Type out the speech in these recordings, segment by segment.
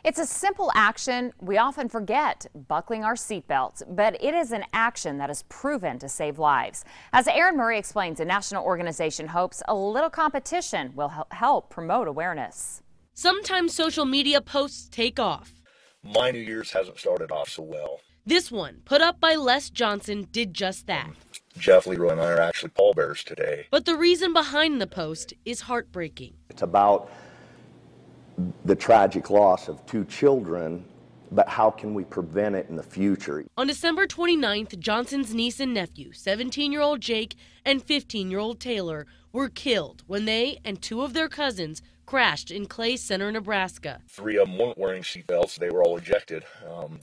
It's a simple action we often forget, buckling our seatbelts, but it is an action that is proven to save lives. As Aaron Murray explains, the national organization hopes a little competition will help promote awareness. Sometimes social media posts take off. My New Year's hasn't started off so well. This one, put up by Les Johnson, did just that. Jeff, Leroy, and I are actually pallbearers today. But the reason behind the post is heartbreaking. It's about the tragic loss of two children, but how can we prevent it in the future? On December 29th, Johnson's niece and nephew, 17-year-old Jake and 15-year-old Taylor, were killed when they and two of their cousins crashed in Clay Center, Nebraska. 3 of them weren't wearing seatbelts. They were all ejected.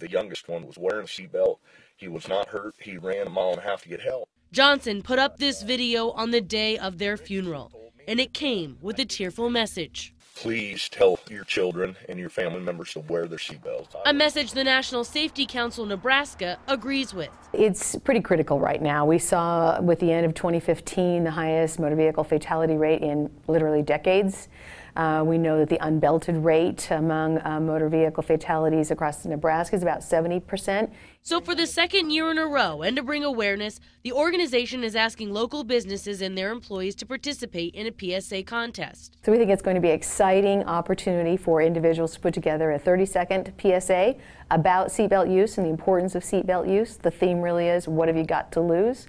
The youngest one was wearing a seatbelt. He was not hurt. He ran 1.5 miles to get help. Johnson put up this video on the day of their funeral, and it came with a tearful message. Please tell your children and your family members to wear their seatbelts. A message the National Safety Council Nebraska agrees with. It's pretty critical right now. We saw with the end of 2015 the highest motor vehicle fatality rate in literally decades. We know that the unbelted rate among motor vehicle fatalities across Nebraska is about 70%. So for the second year in a row and to bring awareness, the organization is asking local businesses and their employees to participate in a PSA contest. So we think it's going to be an exciting opportunity for individuals to put together a 30-second PSA about seatbelt use and the importance of seatbelt use. The theme really is, what have you got to lose?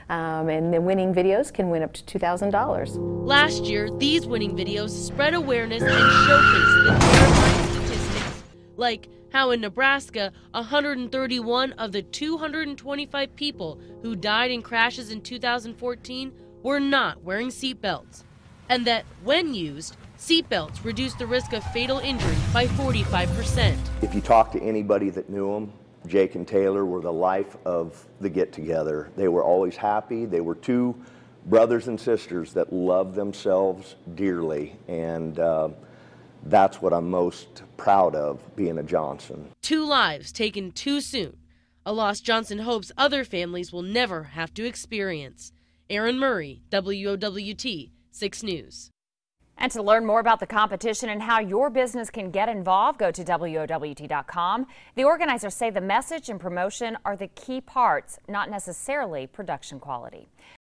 And the winning videos can win up to $2,000. Last year, these winning videos spread awareness and showcased the terrifying statistics, like how in Nebraska, 131 of the 225 people who died in crashes in 2014 were not wearing seatbelts, and that when used, seatbelts reduce the risk of fatal injury by 45%. If you talk to anybody that knew them, Jake and Taylor were the life of the get-together. They were always happy. They were two brothers and sisters that loved themselves dearly, and that's what I'm most proud of, being a Johnson. 2 lives taken too soon, a loss Johnson hopes other families will never have to experience. Aaron Murray, WOWT 6 News. And to learn more about the competition and how your business can get involved, go to WOWT.com. The organizers say the message and promotion are the key parts, not necessarily production quality.